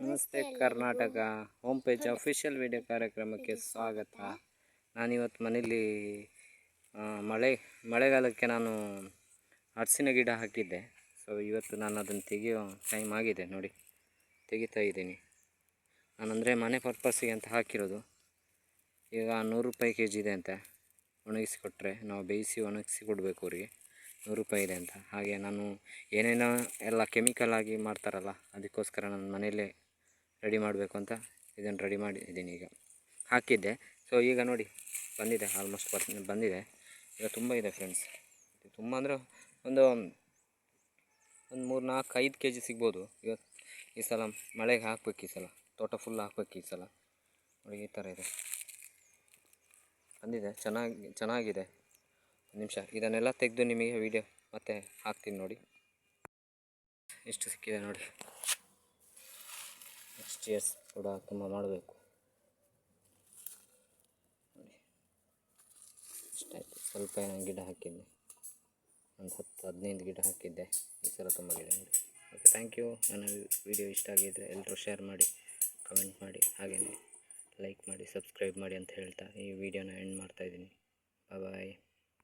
ನಮಸ್ತೆ Karnataka home page official video ಕಾರ್ಯಕ್ರಮಕ್ಕೆ ಸ್ವಾಗತ. ನಾನಿವತ್ತು ಮನೇಲಿ ಮಳೆಗಾಲಕ್ಕೆ ನಾನು ಅರಸಿನ ಗಿಡ ಹಾಕಿದ್ದೆ. ಸೊ ಇವತ್ತು ನಾನು ಅದನ್ನು ತೆಗೆಯೋ ಟೈಮ್ ಆಗಿದೆ ನೋಡಿ, ತೆಗಿತಾ ಇದ್ದೀನಿ. ನಾನಂದರೆ ಮನೆ ಪರ್ಪಸ್ಸಿಗೆ ಅಂತ ಹಾಕಿರೋದು. ಈಗ 100 ರೂಪಾಯಿ ಕೆಜಿ ಇದೆ ಅಂತ ಒಣಗಿಸಿ ಕೊಟ್ಟರೆ, ನಾವು ಬೇಯಿಸಿ ಒಣಗಿಸಿ ಕೊಡಬೇಕು ಅವರಿಗೆ. 100 ರೂಪಾಯಿ ಇದೆ ಅಂತ. ಹಾಗೆ ನಾನು ಏನೇನೋ ಎಲ್ಲ ಕೆಮಿಕಲ್ ಆಗಿ ಮಾಡ್ತಾರಲ್ಲ, ಅದಕ್ಕೋಸ್ಕರ ನಾನು ಮನೆಯಲ್ಲೇ ರೆಡಿ ಮಾಡಬೇಕು ಅಂತ ಇದನ್ನು ರೆಡಿ ಮಾಡಿದ್ದೀನಿ. ಈಗ ಹಾಕಿದ್ದೆ. ಸೊ ಈಗ ನೋಡಿ ಬಂದಿದೆ, ಆಲ್ಮೋಸ್ಟ್ ಬಂದಿದೆ. ಈಗ ತುಂಬ ಇದೆ ಫ್ರೆಂಡ್ಸ್, ತುಂಬ ಅಂದರೆ ಒಂದು 3-4-5 kg ಸಿಗ್ಬೋದು. ಈಗ ಈ ಸಲ ಮಳೆಗೆ ಹಾಕ್ಬೇಕು, ಈ ಸಲ ತೋಟ ಫುಲ್ ಹಾಕ್ಬೇಕು ಈ ಸಲ. ನೋಡಿ ಈ ಥರ ಇದೆ, ಬಂದಿದೆ, ಚೆನ್ನಾಗಿದೆ. ಒಂದು ನಿಮಿಷ ಇದನ್ನೆಲ್ಲ ತೆಗೆದು ನಿಮಗೆ ವಿಡಿಯೋ ಮತ್ತೆ ಹಾಕ್ತೀನಿ ನೋಡಿ. ಎಷ್ಟು ಸಿಕ್ಕಿದೆ ನೋಡಿ. ನೆಕ್ಸ್ಟ್ ಇಯರ್ಸ್ ಕೂಡ ತುಂಬ ಮಾಡಬೇಕು ನೋಡಿ. ಇಷ್ಟಾಯಿತು. ಸ್ವಲ್ಪ ನಾನು ಗಿಡ ಹಾಕಿದ್ದೆ, ಒಂದು 10-15 ಗಿಡ ಹಾಕಿದ್ದೆ. ಈ ಸಲ ತುಂಬ ಗಿಡ ನೋಡಿ. Okay, thank you. ನನ್ನ ವಿಡಿಯೋ ಇಷ್ಟ ಆಗಿದ್ದರೆ ಎಲ್ಲರೂ ಶೇರ್ ಮಾಡಿ, ಕಮೆಂಟ್ ಮಾಡಿ, ಹಾಗೆಯೇ ಲೈಕ್ ಮಾಡಿ, ಸಬ್ಸ್ಕ್ರೈಬ್ ಮಾಡಿ ಅಂತ ಹೇಳ್ತಾ ಈ ವಿಡಿಯೋನ ಎಂಡ್ ಮಾಡ್ತಾಯಿದ್ದೀನಿ. ಬಾಯ್.